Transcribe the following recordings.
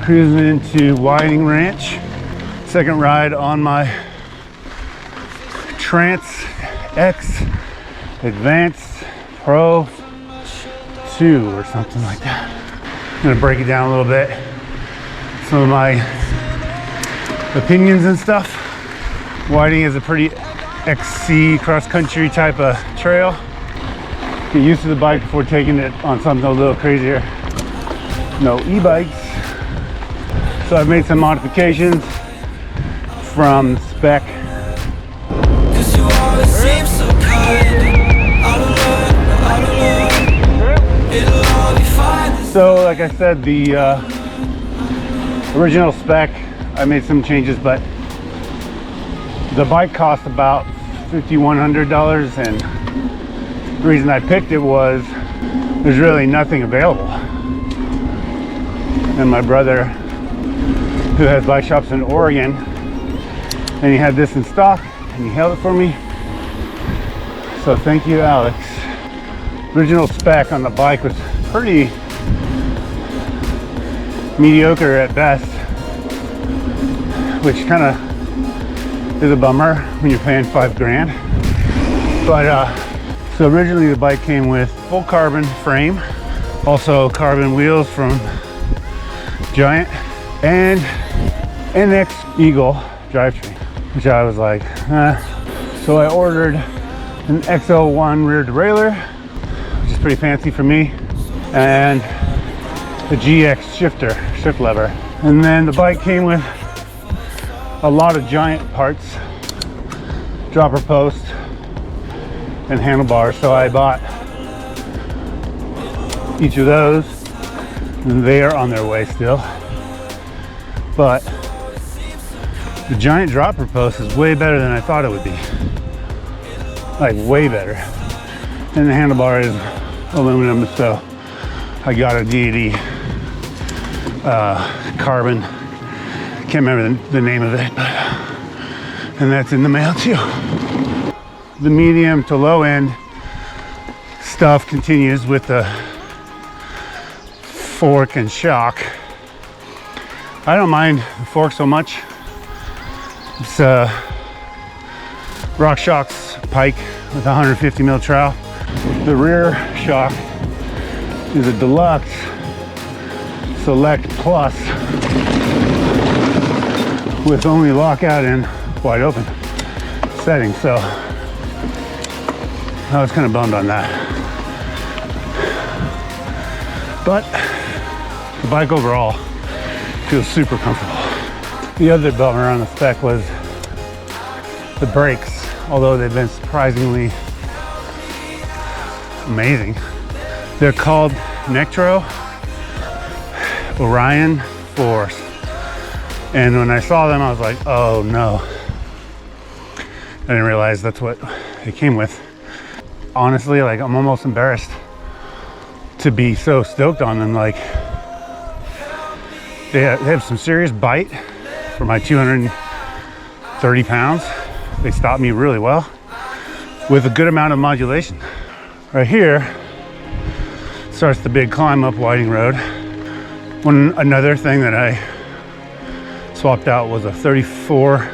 Cruising into Whiting Ranch. Second ride on my Trance X Advanced Pro 2 or something like that. I'm gonna break it down a little bit. Some of my opinions and stuff. Whiting is a pretty XC cross-country type of trail. Get used to the bike before taking it on something a little crazier. No e-bikes. So I've made some modifications from spec. So like I said, the original spec, I made some changes, but the bike cost about $5,100, and the reason I picked it was there's really nothing available. And my brother, who has bike shops in Oregon, and he had this in stock and he held it for me. So thank you, Alex. Original spec on the bike was pretty mediocre at best, which kind of is a bummer when you're paying $5 grand. But so originally the bike came with full carbon frame, also carbon wheels from Giant, and NX Eagle drivetrain, which I was like, So I ordered an XL1 rear derailleur, which is pretty fancy for me, and the GX shift lever. And then the bike came with a lot of Giant parts, dropper post and handlebars. So I bought each of those, and they are on their way still. But the Giant dropper post is way better than I thought it would be. Like way better. And the handlebar is aluminum, so I got a deity carbon. Can't remember the name of it, but, and that's in the mail too. The medium to low end stuff continues with the fork and shock. I don't mind the fork so much. It's RockShox Pike with 150 mil trowel. The rear shock is a Deluxe Select Plus with only lockout and wide open settings. So I was kind of bummed on that. But the bike overall feels super comfortable. The other bummer on the spec was the brakes, although they've been surprisingly amazing. They're called Nectro Orion Force. And when I saw them, I was like, oh no. I didn't realize that's what it came with. Honestly, like, I'm almost embarrassed to be so stoked on them. Like, they have some serious bite for my 230 pounds. They stop me really well with a good amount of modulation. Right here starts the big climb up Whiting Road. Another thing that I swapped out was a 34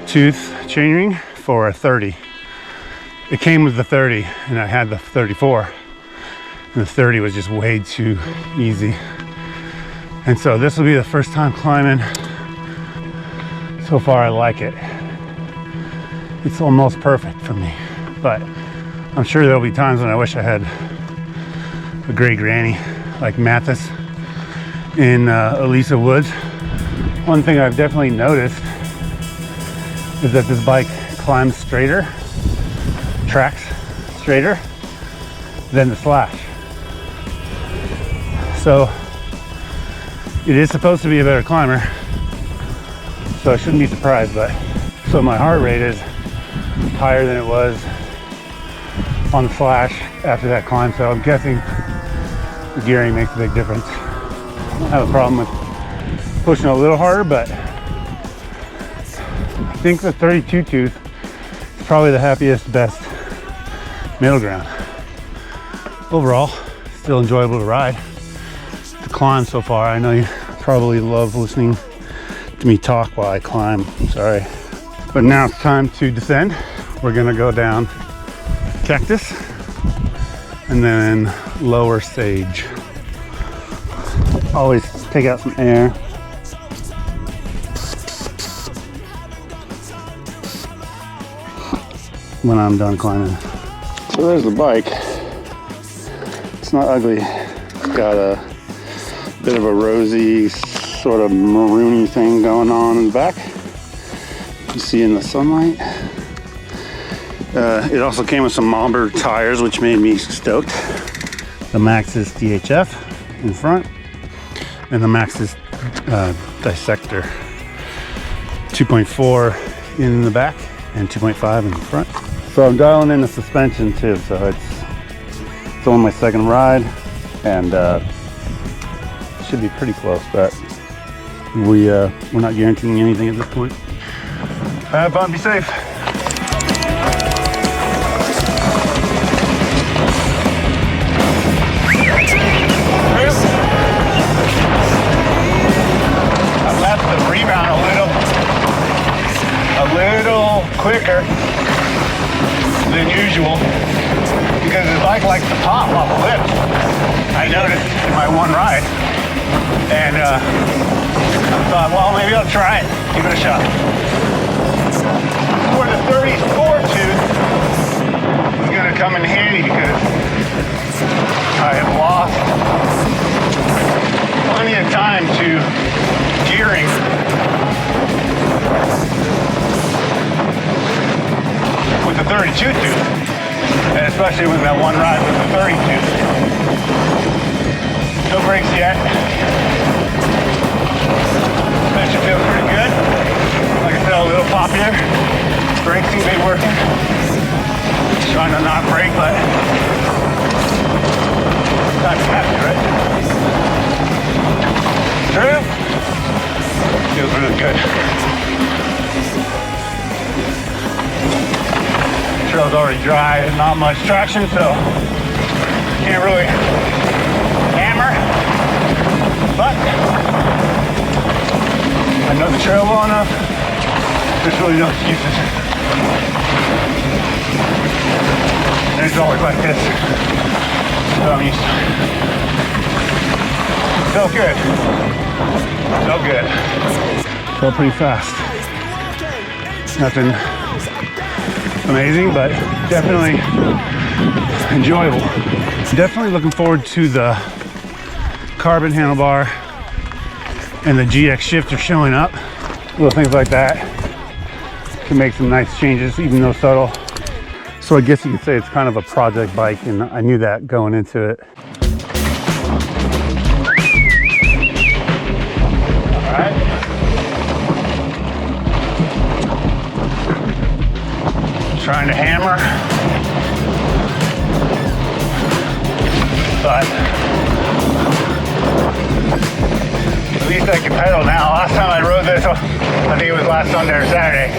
tooth chainring for a 30. It came with the 30 and I had the 34, and the 30 was just way too easy. And so this will be the first time climbing. So far I like it. It's almost perfect for me, but I'm sure there'll be times when I wish I had a great granny like Mathis in Elisa Woods. One thing I've definitely noticed is that this bike climbs straighter, tracks straighter than the Slash. So it is supposed to be a better climber, so I shouldn't be surprised. But so my heart rate is higher than it was on the Slash after that climb, so I'm guessing the gearing makes a big difference. I have a problem with pushing a little harder, but I think the 32 tooth is probably the happiest, best middle ground. Overall, still enjoyable to ride. The climb so far, I know you probably love listening to me talk while I climb. Sorry. But now it's time to descend. We're gonna go down Cactus and then lower Sage. Always take out some air. When I'm done climbing. So there's the bike. It's not ugly. It's got a bit of a rosy, sort of maroony thing going on in the back. You see in the sunlight. It also came with some Mauber tires, which made me stoked. The Maxxis DHF in front, and the Maxxis Dissector 2.4 in the back and 2.5 in the front. So I'm dialing in the suspension too, so it's only my second ride, and should be pretty close, but we're not guaranteeing anything at this point. Have fun, be safe. I left the rebound a little quicker than usual because the bike likes to pop off the lift. I noticed in my one ride, and I thought, well, maybe I'll try it, give it a shot. For the 34 tooth is going to come in handy because I have lost plenty of time to gearing with the 32 tooth, and especially with that one ride with the 30 tooth. No brakes yet. Suspension feels pretty good. Like I said, a little pop here. Brakes seem to be working. Trying to not brake, but time to have to, right? True. Feels really good. Trail's already dry, and not much traction, so can't really hammer, but I know the trail well enough. There's really no excuses. And it's always like this, so I'm used to it. So good. So good. Felt pretty fast. Nothing amazing, but definitely enjoyable. Definitely looking forward to the carbon handlebar and the GX shifter showing up. Little things like that can make some nice changes, even though subtle. So I guess you could say it's kind of a project bike, and I knew that going into it. All right. Trying to hammer, but at least I can pedal now. Last time I rode this, I think it was last Sunday or Saturday,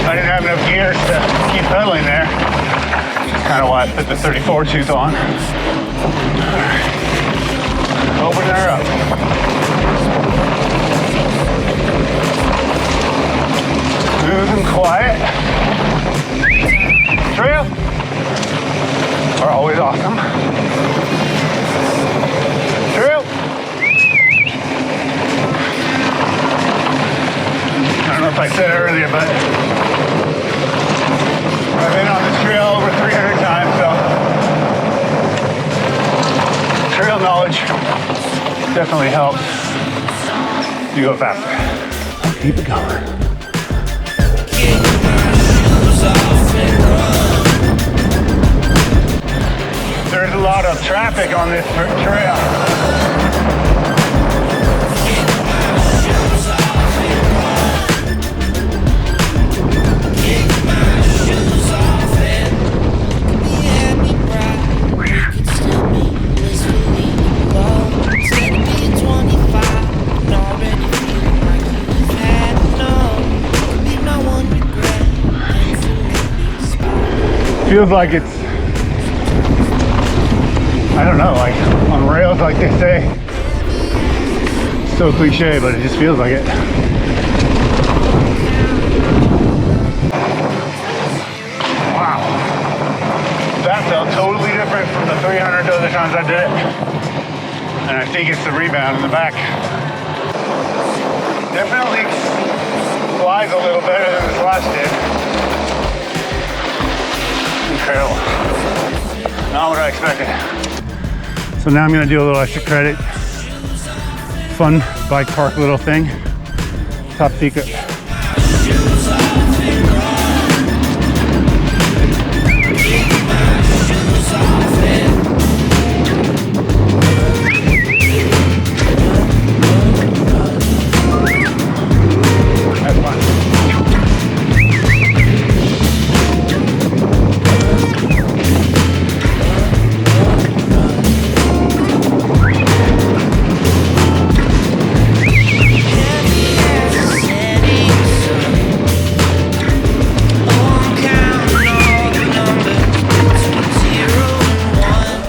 I didn't have enough gears to keep pedaling there. That's kind of why I put the 34 tooth on. Right. Open her up. Smooth and quiet. Trail are always awesome. Trail. I don't know if I said it earlier, but I've been on this trail over 300 times, so trail knowledge definitely helps you go faster. Keep it going. There's a lot of traffic on this trail. Feels like it's, I don't know, like on rails, like they say, So cliche, but it just feels like it. Wow. That felt totally different from the 300 other times I did it. And I think it's the rebound in the back. Definitely flies a little better than this last did. Incredible. Not what I expected. So now I'm gonna do a little extra credit. Fun bike park little thing. Top secret.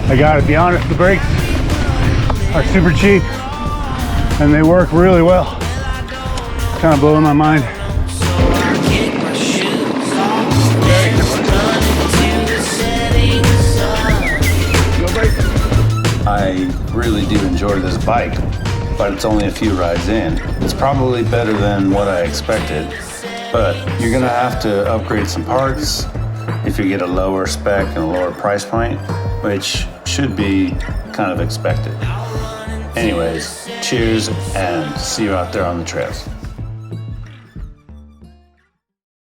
I gotta be honest, the brakes are super cheap and they work really well. Kind of blowing my mind. I really do enjoy this bike, but it's only a few rides in. It's probably better than what I expected, but you're gonna have to upgrade some parts if you get a lower spec and a lower price point, which should be kind of expected. Anyways, cheers and see you out there on the trails.